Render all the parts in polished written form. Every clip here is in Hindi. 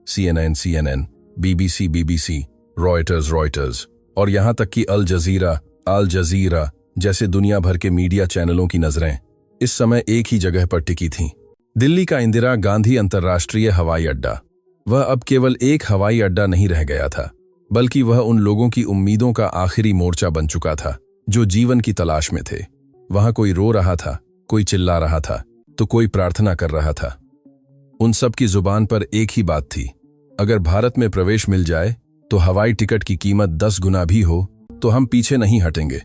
CNN, BBC, रॉयटर्स और यहां तक कि अल जजीरा जैसे दुनिया भर के मीडिया चैनलों की नजरें इस समय एक ही जगह पर टिकी थीं। दिल्ली का इंदिरा गांधी अंतर्राष्ट्रीय हवाई अड्डा, वह अब केवल एक हवाई अड्डा नहीं रह गया था, बल्कि वह उन लोगों की उम्मीदों का आखिरी मोर्चा बन चुका था जो जीवन की तलाश में थे। वहां कोई रो रहा था, कोई चिल्ला रहा था, तो कोई प्रार्थना कर रहा था। उन सब की जुबान पर एक ही बात थी, अगर भारत में प्रवेश मिल जाए तो हवाई टिकट की कीमत 10 गुना भी हो तो हम पीछे नहीं हटेंगे।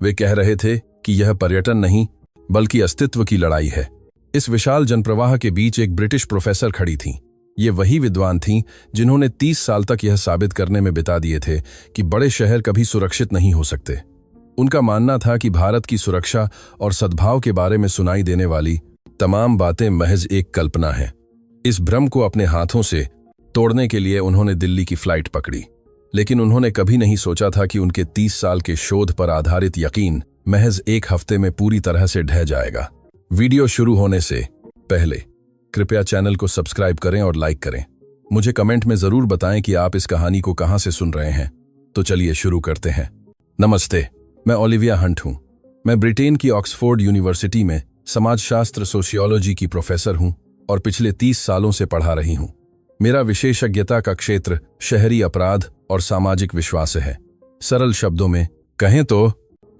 वे कह रहे थे कि यह पर्यटन नहीं बल्कि अस्तित्व की लड़ाई है। इस विशाल जनप्रवाह के बीच एक ब्रिटिश प्रोफेसर खड़ी थीं। ये वही विद्वान थीं जिन्होंने 30 साल तक यह साबित करने में बिता दिए थे कि बड़े शहर कभी सुरक्षित नहीं हो सकते। उनका मानना था कि भारत की सुरक्षा और सद्भाव के बारे में सुनाई देने वाली तमाम बातें महज एक कल्पना है। इस भ्रम को अपने हाथों से तोड़ने के लिए उन्होंने दिल्ली की फ्लाइट पकड़ी, लेकिन उन्होंने कभी नहीं सोचा था कि उनके 30 साल के शोध पर आधारित यकीन महज एक हफ्ते में पूरी तरह से ढह जाएगा। वीडियो शुरू होने से पहले कृपया चैनल को सब्सक्राइब करें और लाइक करें। मुझे कमेंट में जरूर बताएं कि आप इस कहानी को कहां से सुन रहे हैं। तो चलिए शुरू करते हैं। नमस्ते, मैं ओलिविया हंट हूं। मैं ब्रिटेन की ऑक्सफोर्ड यूनिवर्सिटी में समाजशास्त्र सोशियोलॉजी की प्रोफेसर हूं और पिछले 30 सालों से पढ़ा रही हूं। मेरा विशेषज्ञता का क्षेत्र शहरी अपराध और सामाजिक विश्वास है। सरल शब्दों में कहें तो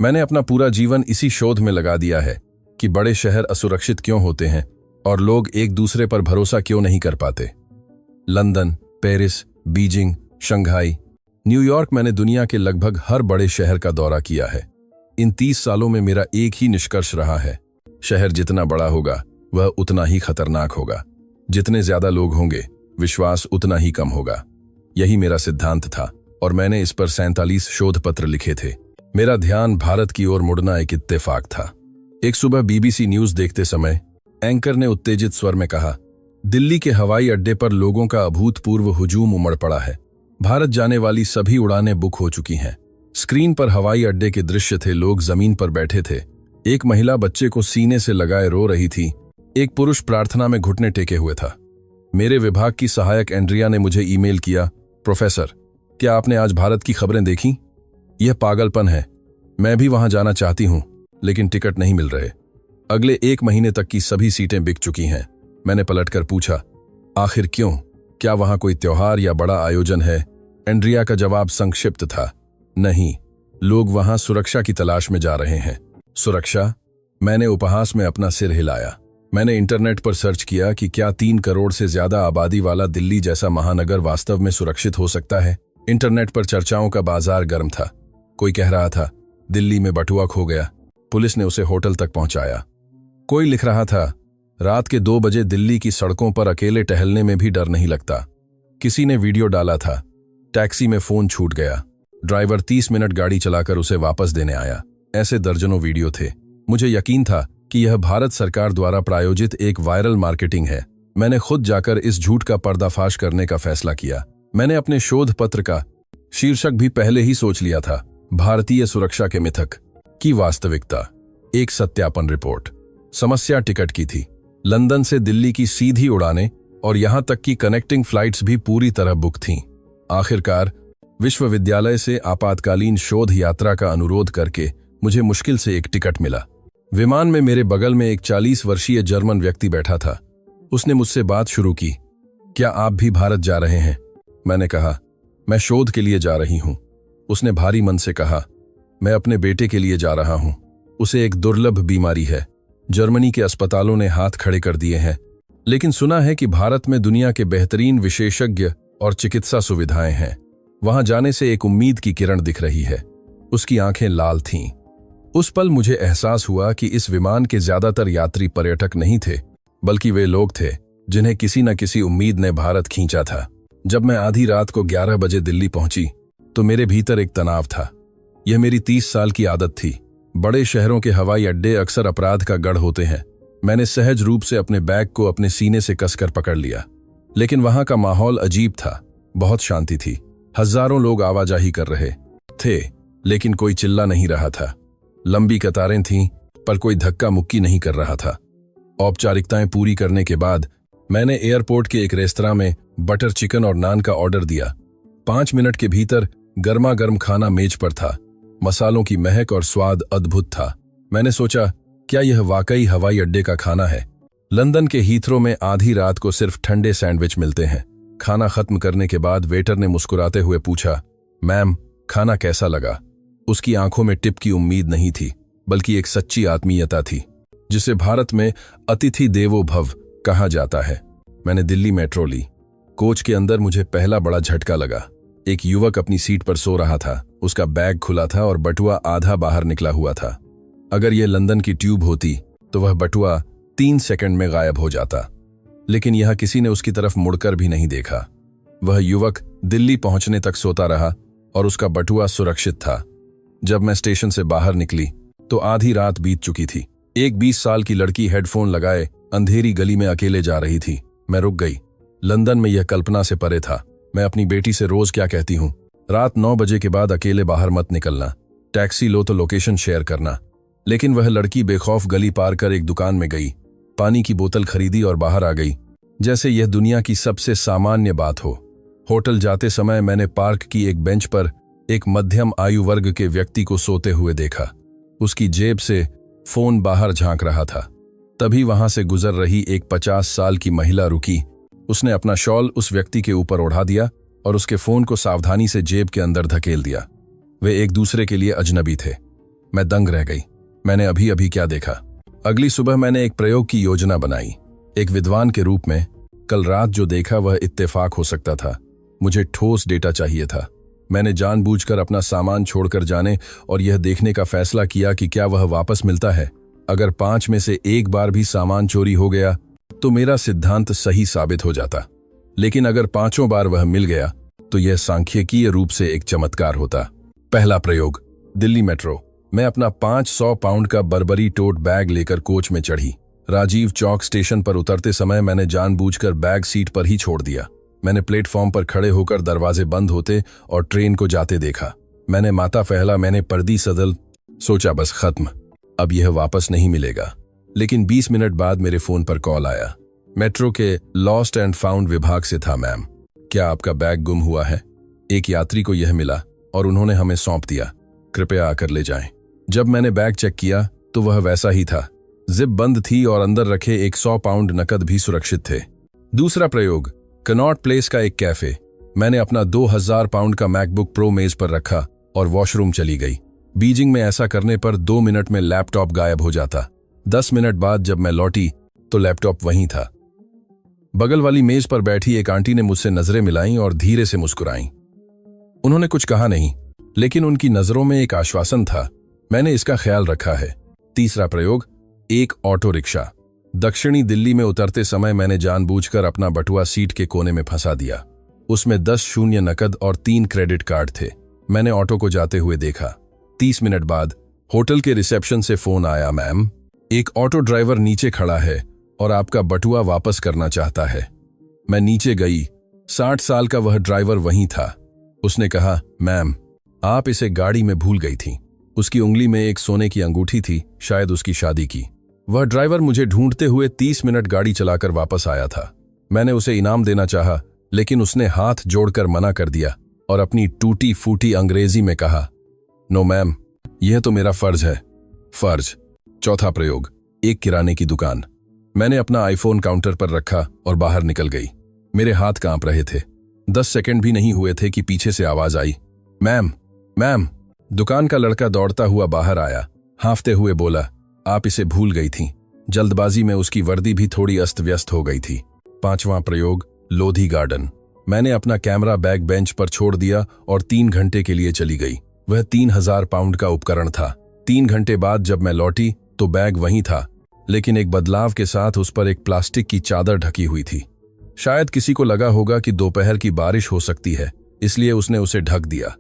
मैंने अपना पूरा जीवन इसी शोध में लगा दिया है कि बड़े शहर असुरक्षित क्यों होते हैं और लोग एक दूसरे पर भरोसा क्यों नहीं कर पाते। London, Paris, Beijing, Shanghai, New York, मैंने दुनिया के लगभग हर बड़े शहर का दौरा किया है। इन 30 सालों में मेरा एक ही निष्कर्ष रहा है, शहर जितना बड़ा होगा वह उतना ही खतरनाक होगा। जितने ज्यादा लोग होंगे विश्वास उतना ही कम होगा। यही मेरा सिद्धांत था और मैंने इस पर 47 शोध पत्र लिखे थे। मेरा ध्यान भारत की ओर मुड़ना एक इत्तेफाक था। एक सुबह BBC न्यूज देखते समय एंकर ने उत्तेजित स्वर में कहा, दिल्ली के हवाई अड्डे पर लोगों का अभूतपूर्व हुजूम उमड़ पड़ा है। भारत जाने वाली सभी उड़ानें बुक हो चुकी हैं। स्क्रीन पर हवाई अड्डे के दृश्य थे। लोग जमीन पर बैठे थे। एक महिला बच्चे को सीने से लगाए रो रही थी। एक पुरुष प्रार्थना में घुटने टेके हुए था। मेरे विभाग की सहायक एंड्रिया ने मुझे ईमेल किया, प्रोफेसर, क्या आपने आज भारत की खबरें देखी? यह पागलपन है। मैं भी वहां जाना चाहती हूं, लेकिन टिकट नहीं मिल रहे। अगले 1 महीने तक की सभी सीटें बिक चुकी हैं। मैंने पलटकर पूछा, आखिर क्यों? क्या वहां कोई त्योहार या बड़ा आयोजन है? एंड्रिया का जवाब संक्षिप्त था, नहीं, लोग वहां सुरक्षा की तलाश में जा रहे हैं। सुरक्षा? मैंने उपहास में अपना सिर हिलाया। मैंने इंटरनेट पर सर्च किया कि क्या 3 करोड़ से ज्यादा आबादी वाला दिल्ली जैसा महानगर वास्तव में सुरक्षित हो सकता है। इंटरनेट पर चर्चाओं का बाजार गर्म था। कोई कह रहा था, दिल्ली में बटुआ खो गया, पुलिस ने उसे होटल तक पहुंचाया। कोई लिख रहा था, रात के 2 बजे दिल्ली की सड़कों पर अकेले टहलने में भी डर नहीं लगता। किसी ने वीडियो डाला था, टैक्सी में फोन छूट गया, ड्राइवर 30 मिनट गाड़ी चलाकर उसे वापस देने आया। ऐसे दर्जनों वीडियो थे। मुझे यकीन था कि यह भारत सरकार द्वारा प्रायोजित एक वायरल मार्केटिंग है। मैंने खुद जाकर इस झूठ का पर्दाफाश करने का फैसला किया। मैंने अपने शोध पत्र का शीर्षक भी पहले ही सोच लिया था, भारतीय सुरक्षा के मिथक की वास्तविकता, एक सत्यापन रिपोर्ट। समस्या टिकट की थी। लंदन से दिल्ली की सीधी उड़ानें और यहां तक कि कनेक्टिंग फ्लाइट्स भी पूरी तरह बुक थीं। आखिरकार विश्वविद्यालय से आपातकालीन शोध यात्रा का अनुरोध करके मुझे मुश्किल से एक टिकट मिला। विमान में मेरे बगल में एक 40 वर्षीय जर्मन व्यक्ति बैठा था। उसने मुझसे बात शुरू की, क्या आप भी भारत जा रहे हैं? मैंने कहा, मैं शोध के लिए जा रही हूं। उसने भारी मन से कहा, मैं अपने बेटे के लिए जा रहा हूं। उसे एक दुर्लभ बीमारी है। जर्मनी के अस्पतालों ने हाथ खड़े कर दिए हैं, लेकिन सुना है कि भारत में दुनिया के बेहतरीन विशेषज्ञ और चिकित्सा सुविधाएं हैं। वहां जाने से एक उम्मीद की किरण दिख रही है। उसकी आंखें लाल थीं। उस पल मुझे एहसास हुआ कि इस विमान के ज्यादातर यात्री पर्यटक नहीं थे, बल्कि वे लोग थे जिन्हें किसी न किसी उम्मीद ने भारत खींचा था। जब मैं आधी रात को 11 बजे दिल्ली पहुंची तो मेरे भीतर एक तनाव था। यह मेरी 30 साल की आदत थी। बड़े शहरों के हवाई अड्डे अक्सर अपराध का गढ़ होते हैं। मैंने सहज रूप से अपने बैग को अपने सीने से कसकर पकड़ लिया। लेकिन वहां का माहौल अजीब था। बहुत शांति थी। हजारों लोग आवाजाही कर रहे थे, लेकिन कोई चिल्ला नहीं रहा था। लंबी कतारें थीं, पर कोई धक्का मुक्की नहीं कर रहा था। औपचारिकताएं पूरी करने के बाद मैंने एयरपोर्ट के एक रेस्तरां में बटर चिकन और नान का ऑर्डर दिया। 5 मिनट के भीतर गर्मा गर्म खाना मेज पर था। मसालों की महक और स्वाद अद्भुत था। मैंने सोचा, क्या यह वाकई हवाई अड्डे का खाना है? लंदन के हीथ्रो में आधी रात को सिर्फ ठंडे सैंडविच मिलते हैं। खाना खत्म करने के बाद वेटर ने मुस्कुराते हुए पूछा, मैम, खाना कैसा लगा? उसकी आंखों में टिप की उम्मीद नहीं थी, बल्कि एक सच्ची आत्मीयता थी, जिसे भारत में अतिथि देवो भव कहा जाता है। मैंने दिल्ली मेट्रो ली। कोच के अंदर मुझे पहला बड़ा झटका लगा। एक युवक अपनी सीट पर सो रहा था। उसका बैग खुला था और बटुआ आधा बाहर निकला हुआ था। अगर यह लंदन की ट्यूब होती तो वह बटुआ 3 सेकंड में गायब हो जाता, लेकिन यह किसी ने उसकी तरफ मुड़कर भी नहीं देखा। वह युवक दिल्ली पहुंचने तक सोता रहा और उसका बटुआ सुरक्षित था। जब मैं स्टेशन से बाहर निकली तो आधी रात बीत चुकी थी। एक 20 साल की लड़की हेडफोन लगाए अंधेरी गली में अकेले जा रही थी। मैं रुक गई। लंदन में यह कल्पना से परे था। मैं अपनी बेटी से रोज क्या कहती हूँ, रात 9 बजे के बाद अकेले बाहर मत निकलना, टैक्सी लो तो लोकेशन शेयर करना। लेकिन वह लड़की बेखौफ गली पार कर एक दुकान में गई, पानी की बोतल खरीदी और बाहर आ गई, जैसे यह दुनिया की सबसे सामान्य बात हो। होटल जाते समय मैंने पार्क की एक बेंच पर एक मध्यम आयु वर्ग के व्यक्ति को सोते हुए देखा। उसकी जेब से फोन बाहर झांक रहा था। तभी वहां से गुजर रही एक 50 साल की महिला रुकी। उसने अपना शॉल उस व्यक्ति के ऊपर ओढ़ा दिया और उसके फोन को सावधानी से जेब के अंदर धकेल दिया। वे एक दूसरे के लिए अजनबी थे। मैं दंग रह गई। मैंने अभी अभी क्या देखा? अगली सुबह मैंने एक प्रयोग की योजना बनाई। एक विद्वान के रूप में कल रात जो देखा वह इत्तेफाक हो सकता था। मुझे ठोस डेटा चाहिए था। मैंने जानबूझकर अपना सामान छोड़कर जाने और यह देखने का फैसला किया कि क्या वह वापस मिलता है। अगर 5 में से एक बार भी सामान चोरी हो गया तो मेरा सिद्धांत सही साबित हो जाता, लेकिन अगर 5 बार वह मिल गया तो यह सांख्यिकीय रूप से एक चमत्कार होता। पहला प्रयोग, दिल्ली मेट्रो। मैं अपना 500 पाउंड का बर्बरी टोट बैग लेकर कोच में चढ़ी। राजीव चौक स्टेशन पर उतरते समय मैंने जानबूझकर बैग सीट पर ही छोड़ दिया। मैंने प्लेटफॉर्म पर खड़े होकर दरवाजे बंद होते और ट्रेन को जाते देखा। मैंने माथा फैला, मैंने पर्दी सदल, सोचा बस खत्म, अब यह वापस नहीं मिलेगा। लेकिन 20 मिनट बाद मेरे फोन पर कॉल आया। मेट्रो के लॉस्ट एंड फाउंड विभाग से था। मैम, क्या आपका बैग गुम हुआ है? एक यात्री को यह मिला और उन्होंने हमें सौंप दिया, कृपया आकर ले जाएं। जब मैंने बैग चेक किया तो वह वैसा ही था। जिप बंद थी और अंदर रखे एक 100 पाउंड नकद भी सुरक्षित थे। दूसरा प्रयोग, कनॉट प्लेस का एक कैफे। मैंने अपना 2000 पाउंड का मैकबुक प्रो मेज पर रखा और वॉशरूम चली गई। बीजिंग में ऐसा करने पर 2 मिनट में लैपटॉप गायब हो जाता। 10 मिनट बाद जब मैं लौटी तो लैपटॉप वहीं था। बगल वाली मेज पर बैठी एक आंटी ने मुझसे नजरें मिलाईं और धीरे से मुस्कुराईं। उन्होंने कुछ कहा नहीं, लेकिन उनकी नजरों में एक आश्वासन था। मैंने इसका ख्याल रखा है। तीसरा प्रयोग, एक ऑटो रिक्शा। दक्षिणी दिल्ली में उतरते समय मैंने जानबूझकर अपना बटुआ सीट के कोने में फंसा दिया। उसमें 10 शून्य नकद और 3 क्रेडिट कार्ड थे। मैंने ऑटो को जाते हुए देखा। 30 मिनट बाद होटल के रिसेप्शन से फोन आया, मैम, एक ऑटो ड्राइवर नीचे खड़ा है और आपका बटुआ वापस करना चाहता है। मैं नीचे गई। 60 साल का वह ड्राइवर वहीं था। उसने कहा, मैम, आप इसे गाड़ी में भूल गई थी। उसकी उंगली में एक सोने की अंगूठी थी, शायद उसकी शादी की। वह ड्राइवर मुझे ढूंढते हुए 30 मिनट गाड़ी चलाकर वापस आया था। मैंने उसे इनाम देना चाहा, लेकिन उसने हाथ जोड़कर मना कर दिया और अपनी टूटी फूटी अंग्रेजी में कहा, नो मैम, यह तो मेरा फर्ज है। फर्ज। चौथा प्रयोग, एक किराने की दुकान। मैंने अपना आईफोन काउंटर पर रखा और बाहर निकल गई। मेरे हाथ कांप रहे थे। 10 सेकंड भी नहीं हुए थे कि पीछे से आवाज आई, मैम, मैम। दुकान का लड़का दौड़ता हुआ बाहर आया, हांफते हुए बोला, आप इसे भूल गई थीं। जल्दबाजी में उसकी वर्दी भी थोड़ी अस्त व्यस्त हो गई थी। 5वां प्रयोग, लोधी गार्डन। मैंने अपना कैमरा बैग बेंच पर छोड़ दिया और 3 घंटे के लिए चली गई। वह 3000 पाउंड का उपकरण था। 3 घंटे बाद जब मैं लौटी तो बैग वहीं था, लेकिन एक बदलाव के साथ उस पर एक प्लास्टिक की चादर ढकी हुई थी। शायद किसी को लगा होगा कि दोपहर की बारिश हो सकती है, इसलिए उसने उसे ढक दिया।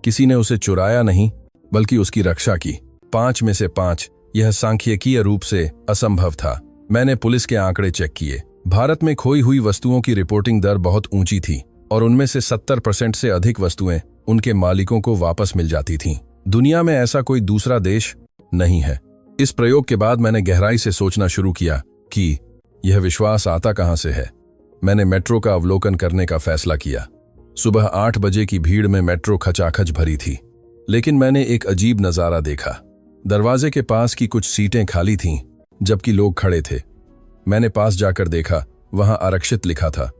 किसी ने उसे चुराया नहीं, बल्कि उसकी रक्षा की। 5 में से 5, यह सांख्यिकीय रूप से असंभव था। मैंने पुलिस के आंकड़े चेक किए। भारत में खोई हुई वस्तुओं की रिपोर्टिंग दर बहुत ऊंची थी और उनमें से 70% से अधिक वस्तुएं उनके मालिकों को वापस मिल जाती थीं। दुनिया में ऐसा कोई दूसरा देश नहीं है। इस प्रयोग के बाद मैंने गहराई से सोचना शुरू किया कि यह विश्वास आता कहां से है। मैंने मेट्रो का अवलोकन करने का फैसला किया। सुबह 8 बजे की भीड़ में मेट्रो खचाखच भरी थी, लेकिन मैंने एक अजीब नजारा देखा। दरवाजे के पास की कुछ सीटें खाली थीं, जबकि लोग खड़े थे। मैंने पास जाकर देखा, वहां आरक्षित लिखा था।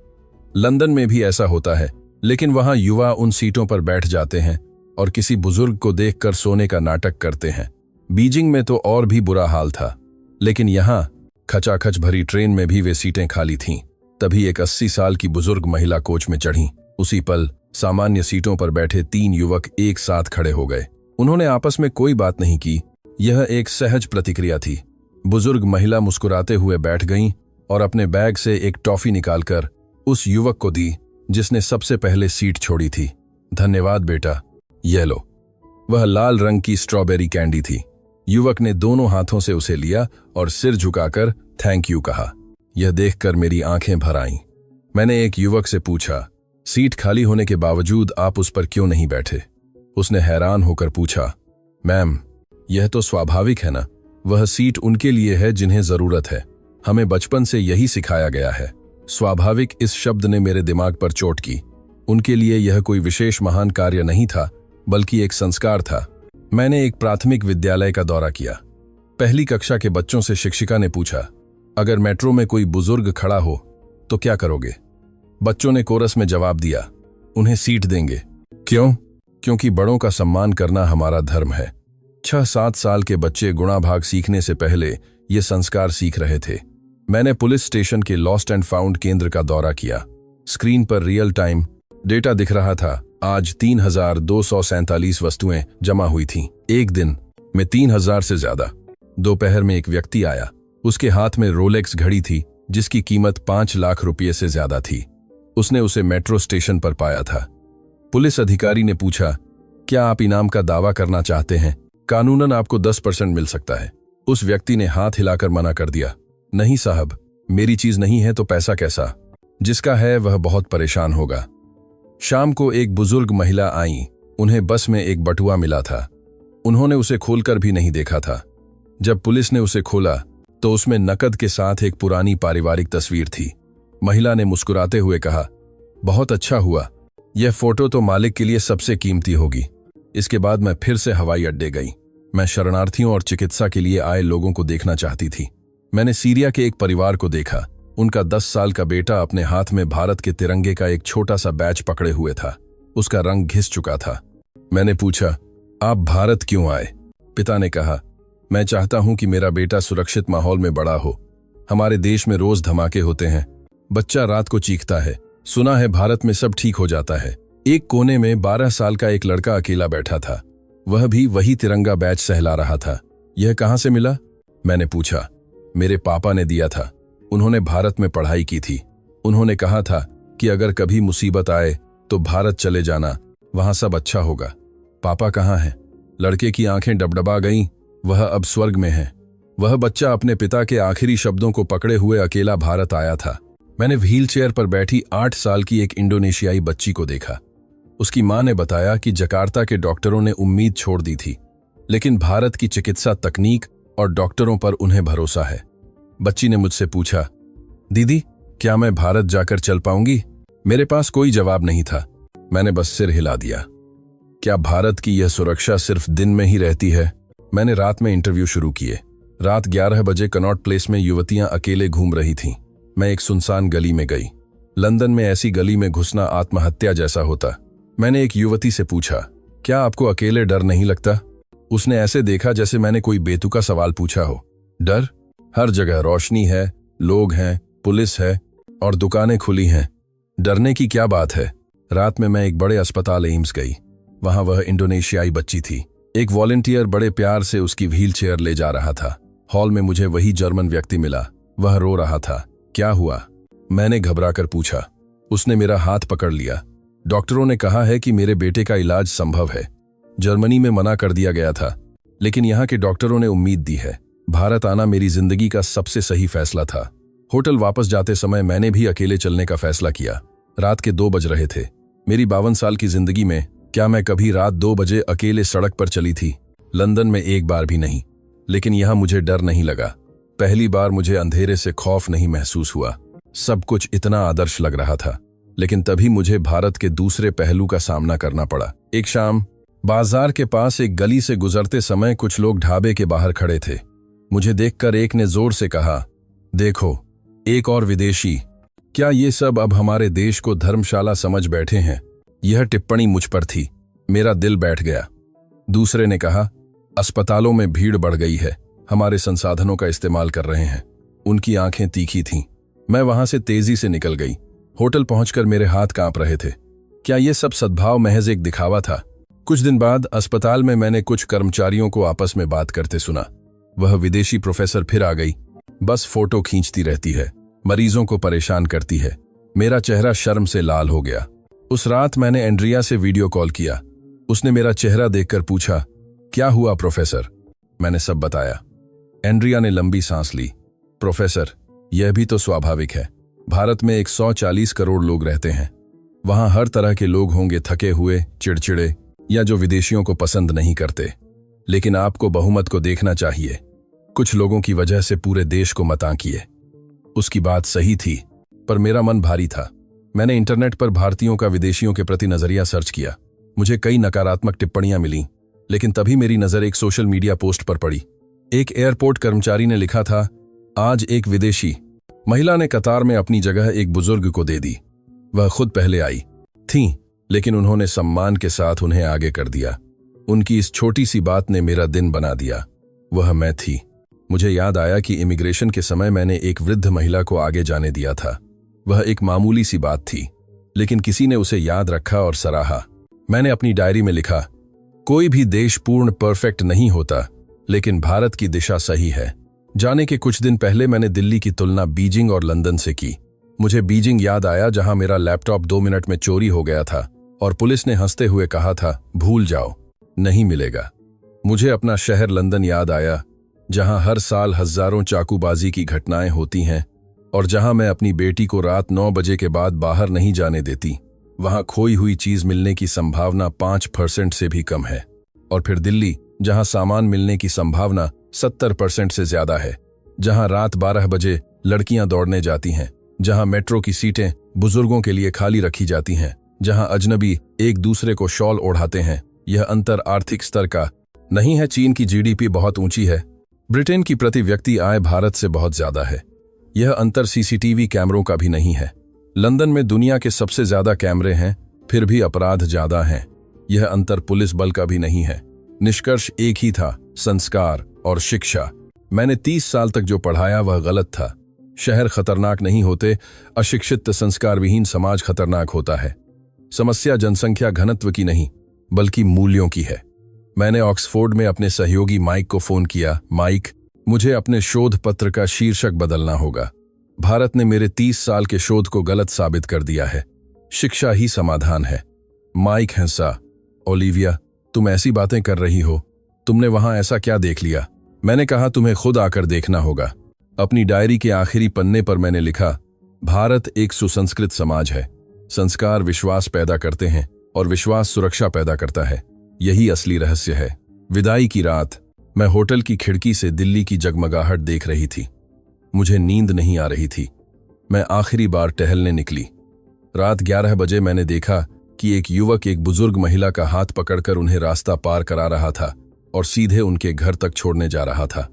लंदन में भी ऐसा होता है, लेकिन वहां युवा उन सीटों पर बैठ जाते हैं और किसी बुजुर्ग को देखकर सोने का नाटक करते हैं। बीजिंग में तो और भी बुरा हाल था, लेकिन यहां खचाखच भरी ट्रेन में भी वे सीटें खाली थीं। तभी एक 80 साल की बुजुर्ग महिला कोच में चढ़ी। उसी पल सामान्य सीटों पर बैठे 3 युवक एक साथ खड़े हो गए। उन्होंने आपस में कोई बात नहीं की। यह एक सहज प्रतिक्रिया थी। बुजुर्ग महिला मुस्कुराते हुए बैठ गईं और अपने बैग से एक टॉफी निकालकर उस युवक को दी जिसने सबसे पहले सीट छोड़ी थी। धन्यवाद बेटा, यह लो। वह लाल रंग की स्ट्रॉबेरी कैंडी थी। युवक ने दोनों हाथों से उसे लिया और सिर झुकाकर थैंक यू कहा। यह देखकर मेरी आंखें भर आईं। मैंने एक युवक से पूछा, सीट खाली होने के बावजूद आप उस पर क्यों नहीं बैठे? उसने हैरान होकर पूछा, मैम, यह तो स्वाभाविक है ना। वह सीट उनके लिए है जिन्हें जरूरत है। हमें बचपन से यही सिखाया गया है। स्वाभाविक इस शब्द ने मेरे दिमाग पर चोट की। उनके लिए यह कोई विशेष महान कार्य नहीं था, बल्कि एक संस्कार था। मैंने एक प्राथमिक विद्यालय का दौरा किया। पहली कक्षा के बच्चों से शिक्षिका ने पूछा, अगर मेट्रो में कोई बुजुर्ग खड़ा हो तो क्या करोगे? बच्चों ने कोरस में जवाब दिया, उन्हें सीट देंगे। क्यों? क्योंकि बड़ों का सम्मान करना हमारा धर्म है। 6-7 साल के बच्चे गुणा भाग सीखने से पहले ये संस्कार सीख रहे थे। मैंने पुलिस स्टेशन के लॉस्ट एंड फाउंड केंद्र का दौरा किया। स्क्रीन पर रियल टाइम डेटा दिख रहा था। आज 3247 वस्तुएं जमा हुई थीं। एक दिन में 3000 से ज्यादा। दोपहर में एक व्यक्ति आया। उसके हाथ में रोलेक्स घड़ी थी जिसकी कीमत 5 लाख रुपये से ज्यादा थी। उसने उसे मेट्रो स्टेशन पर पाया था। पुलिस अधिकारी ने पूछा, क्या आप इनाम का दावा करना चाहते हैं? कानूनन आपको 10% मिल सकता है। उस व्यक्ति ने हाथ हिलाकर मना कर दिया, नहीं साहब, मेरी चीज नहीं है तो पैसा कैसा? जिसका है वह बहुत परेशान होगा। शाम को एक बुजुर्ग महिला आई। उन्हें बस में एक बटुआ मिला था। उन्होंने उसे खोलकर भी नहीं देखा था। जब पुलिस ने उसे खोला तो उसमें नकद के साथ एक पुरानी पारिवारिक तस्वीर थी। महिला ने मुस्कुराते हुए कहा, बहुत अच्छा हुआ, यह फोटो तो मालिक के लिए सबसे कीमती होगी। इसके बाद मैं फिर से हवाई अड्डे गई। मैं शरणार्थियों और चिकित्सा के लिए आए लोगों को देखना चाहती थी। मैंने सीरिया के एक परिवार को देखा। उनका 10 साल का बेटा अपने हाथ में भारत के तिरंगे का एक छोटा सा बैच पकड़े हुए था। उसका रंग घिस चुका था। मैंने पूछा, आप भारत क्यों आए? पिता ने कहा, मैं चाहता हूं कि मेरा बेटा सुरक्षित माहौल में बड़ा हो। हमारे देश में रोज धमाके होते हैं। बच्चा रात को चीखता है। सुना है भारत में सब ठीक हो जाता है। एक कोने में 12 साल का एक लड़का अकेला बैठा था। वह भी वही तिरंगा बैच सहला रहा था। यह कहां से मिला? मैंने पूछा। मेरे पापा ने दिया था। उन्होंने भारत में पढ़ाई की थी। उन्होंने कहा था कि अगर कभी मुसीबत आए तो भारत चले जाना, वहां सब अच्छा होगा। पापा कहाँ हैं? लड़के की आंखें डबडबा गईं। वह अब स्वर्ग में है। वह बच्चा अपने पिता के आखिरी शब्दों को पकड़े हुए अकेला भारत आया था। मैंने व्हीलचेयर पर बैठी 8 साल की एक इंडोनेशियाई बच्ची को देखा। उसकी मां ने बताया कि जकार्ता के डॉक्टरों ने उम्मीद छोड़ दी थी, लेकिन भारत की चिकित्सा तकनीक और डॉक्टरों पर उन्हें भरोसा है। बच्ची ने मुझसे पूछा, दीदी, क्या मैं भारत जाकर चल पाऊंगी? मेरे पास कोई जवाब नहीं था। मैंने बस सिर हिला दिया। क्या भारत की यह सुरक्षा सिर्फ दिन में ही रहती है? मैंने रात में इंटरव्यू शुरू किए। रात 11 बजे कनॉट प्लेस में युवतियां अकेले घूम रही थीं। मैं एक सुनसान गली में गई। लंदन में ऐसी गली में घुसना आत्महत्या जैसा होता। मैंने एक युवती से पूछा, क्या आपको अकेले डर नहीं लगता? उसने ऐसे देखा जैसे मैंने कोई बेतुका सवाल पूछा हो। डर? हर जगह रोशनी है, लोग हैं, पुलिस है और दुकानें खुली हैं। डरने की क्या बात है? रात में मैं एक बड़े अस्पताल एम्स गई। वहां वह इंडोनेशियाई बच्ची थी। एक वॉलंटियर बड़े प्यार से उसकी व्हीलचेयर ले जा रहा था। हॉल में मुझे वही जर्मन व्यक्ति मिला। वह रो रहा था। क्या हुआ? मैंने घबराकर पूछा। उसने मेरा हाथ पकड़ लिया। डॉक्टरों ने कहा है कि मेरे बेटे का इलाज संभव है। जर्मनी में मना कर दिया गया था, लेकिन यहाँ के डॉक्टरों ने उम्मीद दी है। भारत आना मेरी जिंदगी का सबसे सही फैसला था। होटल वापस जाते समय मैंने भी अकेले चलने का फैसला किया। रात के 2 बज रहे थे। मेरी 52 साल की जिंदगी में क्या मैं कभी रात 2 बजे अकेले सड़क पर चली थी? लंदन में एक बार भी नहीं। लेकिन यहां मुझे डर नहीं लगा। पहली बार मुझे अंधेरे से खौफ नहीं महसूस हुआ, सब कुछ इतना आदर्श लग रहा था, लेकिन तभी मुझे भारत के दूसरे पहलू का सामना करना पड़ा। एक शाम बाजार के पास एक गली से गुजरते समय कुछ लोग ढाबे के बाहर खड़े थे। मुझे देखकर एक ने जोर से कहा, देखो, एक और विदेशी। क्या ये सब अब हमारे देश को धर्मशाला समझ बैठे हैं? यह टिप्पणी मुझ पर थी। मेरा दिल बैठ गया। दूसरे ने कहा, अस्पतालों में भीड़ बढ़ गई है, हमारे संसाधनों का इस्तेमाल कर रहे हैं। उनकी आंखें तीखी थीं। मैं वहां से तेजी से निकल गई। होटल पहुंचकर मेरे हाथ कांप रहे थे। क्या यह सब सद्भाव महज एक दिखावा था? कुछ दिन बाद अस्पताल में मैंने कुछ कर्मचारियों को आपस में बात करते सुना। वह विदेशी प्रोफेसर फिर आ गई, बस फोटो खींचती रहती है, मरीजों को परेशान करती है। मेरा चेहरा शर्म से लाल हो गया। उस रात मैंने एंड्रिया से वीडियो कॉल किया। उसने मेरा चेहरा देखकर पूछा, क्या हुआ प्रोफेसर? मैंने सब बताया। एंड्रिया ने लंबी सांस ली। प्रोफेसर, यह भी तो स्वाभाविक है। भारत में 140 करोड़ लोग रहते हैं। वहां हर तरह के लोग होंगे, थके हुए, चिड़चिड़े, या जो विदेशियों को पसंद नहीं करते। लेकिन आपको बहुमत को देखना चाहिए। कुछ लोगों की वजह से पूरे देश को मत आंकिए। उसकी बात सही थी, पर मेरा मन भारी था। मैंने इंटरनेट पर भारतीयों का विदेशियों के प्रति नजरिया सर्च किया। मुझे कई नकारात्मक टिप्पणियां मिलीं, लेकिन तभी मेरी नजर एक सोशल मीडिया पोस्ट पर पड़ी। एक एयरपोर्ट कर्मचारी ने लिखा था, आज एक विदेशी महिला ने कतार में अपनी जगह एक बुजुर्ग को दे दी। वह खुद पहले आई थीं, लेकिन उन्होंने सम्मान के साथ उन्हें आगे कर दिया। उनकी इस छोटी सी बात ने मेरा दिन बना दिया। वह मैं थी। मुझे याद आया कि इमिग्रेशन के समय मैंने एक वृद्ध महिला को आगे जाने दिया था। वह एक मामूली सी बात थी, लेकिन किसी ने उसे याद रखा और सराहा। मैंने अपनी डायरी में लिखा, कोई भी देश पूर्ण परफेक्ट नहीं होता, लेकिन भारत की दिशा सही है। जाने के कुछ दिन पहले मैंने दिल्ली की तुलना बीजिंग और लंदन से की। मुझे बीजिंग याद आया, जहां मेरा लैपटॉप 2 मिनट में चोरी हो गया था और पुलिस ने हंसते हुए कहा था, भूल जाओ, नहीं मिलेगा। मुझे अपना शहर लंदन याद आया, जहां हर साल हजारों चाकूबाजी की घटनाएं होती हैं और जहां मैं अपनी बेटी को रात 9 बजे के बाद बाहर नहीं जाने देती। वहां खोई हुई चीज मिलने की संभावना 5% से भी कम है। और फिर दिल्ली, जहां सामान मिलने की संभावना 70% से ज्यादा है, जहां रात 12 बजे लड़कियां दौड़ने जाती हैं, जहां मेट्रो की सीटें बुजुर्गों के लिए खाली रखी जाती हैं, जहां अजनबी एक दूसरे को शॉल ओढ़ाते हैं। यह अंतर आर्थिक स्तर का नहीं है। चीन की जीडीपी बहुत ऊंची है। ब्रिटेन की प्रति व्यक्ति आय भारत से बहुत ज्यादा है। यह अंतर सीसीटीवी कैमरों का भी नहीं है। लंदन में दुनिया के सबसे ज्यादा कैमरे हैं, फिर भी अपराध ज्यादा हैं। यह अंतर पुलिस बल का भी नहीं है। निष्कर्ष एक ही था, संस्कार और शिक्षा। मैंने 30 साल तक जो पढ़ाया वह गलत था। शहर खतरनाक नहीं होते, अशिक्षित संस्कार विहीन समाज खतरनाक होता है। समस्या जनसंख्या घनत्व की नहीं, बल्कि मूल्यों की है। मैंने ऑक्सफोर्ड में अपने सहयोगी माइक को फोन किया। माइक, मुझे अपने शोध पत्र का शीर्षक बदलना होगा। भारत ने मेरे 30 साल के शोध को गलत साबित कर दिया है। शिक्षा ही समाधान है। माइक हंसा। ओलिविया, तुम ऐसी बातें कर रही हो, तुमने वहां ऐसा क्या देख लिया? मैंने कहा, तुम्हें खुद आकर देखना होगा। अपनी डायरी के आखिरी पन्ने पर मैंने लिखा, भारत एक सुसंस्कृत समाज है। संस्कार विश्वास पैदा करते हैं और विश्वास सुरक्षा पैदा करता है। यही असली रहस्य है। विदाई की रात मैं होटल की खिड़की से दिल्ली की जगमगाहट देख रही थी। मुझे नींद नहीं आ रही थी। मैं आखिरी बार टहलने निकली। रात 11 बजे मैंने देखा कि एक युवक एक बुजुर्ग महिला का हाथ पकड़कर उन्हें रास्ता पार करा रहा था और सीधे उनके घर तक छोड़ने जा रहा था,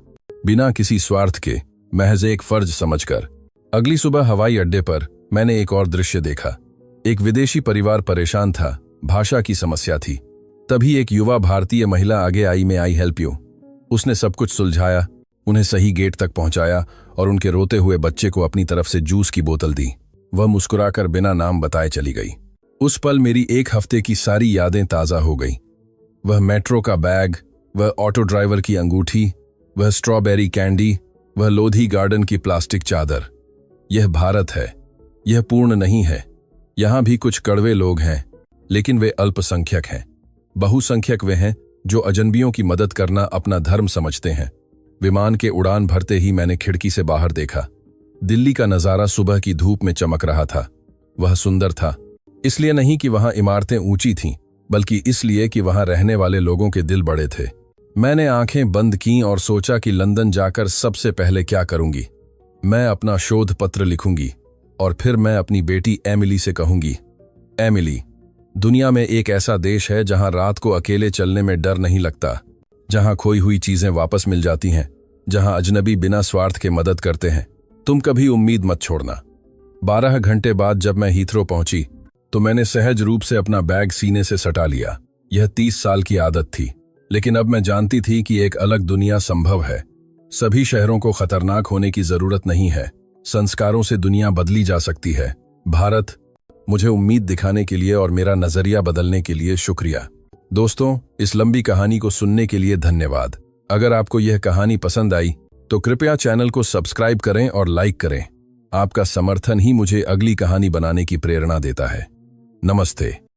बिना किसी स्वार्थ के, महज एक फर्ज समझकर। अगली सुबह हवाई अड्डे पर मैंने एक और दृश्य देखा। एक विदेशी परिवार परेशान था, भाषा की समस्या थी। तभी एक युवा भारतीय महिला आगे आई, में आई हेल्प यू। उसने सब कुछ सुलझाया, उन्हें सही गेट तक पहुंचाया और उनके रोते हुए बच्चे को अपनी तरफ से जूस की बोतल दी। वह मुस्कुराकर बिना नाम बताए चली गई। उस पल मेरी 1 हफ्ते की सारी यादें ताजा हो गई। वह मेट्रो का बैग, वह ऑटो ड्राइवर की अंगूठी, वह स्ट्रॉबेरी कैंडी, वह लोधी गार्डन की प्लास्टिक चादर। यह भारत है। यह पूर्ण नहीं है। यहां भी कुछ कड़वे लोग हैं, लेकिन वे अल्पसंख्यक हैं। बहुसंख्यक वे हैं जो अजनबियों की मदद करना अपना धर्म समझते हैं। विमान के उड़ान भरते ही मैंने खिड़की से बाहर देखा। दिल्ली का नजारा सुबह की धूप में चमक रहा था। वह सुंदर था, इसलिए नहीं कि वहां इमारतें ऊंची थीं, बल्कि इसलिए कि वहां रहने वाले लोगों के दिल बड़े थे। मैंने आंखें बंद कीं और सोचा कि लंदन जाकर सबसे पहले क्या करूंगी। मैं अपना शोध पत्र लिखूंगी। और फिर मैं अपनी बेटी एमिली से कहूंगी, एमिली, दुनिया में एक ऐसा देश है जहां रात को अकेले चलने में डर नहीं लगता, जहां खोई हुई चीजें वापस मिल जाती हैं, जहां अजनबी बिना स्वार्थ के मदद करते हैं। तुम कभी उम्मीद मत छोड़ना। 12 घंटे बाद जब मैं हीथ्रो पहुंची तो मैंने सहज रूप से अपना बैग सीने से सटा लिया। यह 30 साल की आदत थी, लेकिन अब मैं जानती थी कि एक अलग दुनिया संभव है। सभी शहरों को खतरनाक होने की जरूरत नहीं है, संस्कारों से दुनिया बदली जा सकती है। भारत, मुझे उम्मीद दिखाने के लिए और मेरा नजरिया बदलने के लिए शुक्रिया। दोस्तों, इस लंबी कहानी को सुनने के लिए धन्यवाद। अगर आपको यह कहानी पसंद आई तो कृपया चैनल को सब्सक्राइब करें और लाइक करें। आपका समर्थन ही मुझे अगली कहानी बनाने की प्रेरणा देता है। नमस्ते।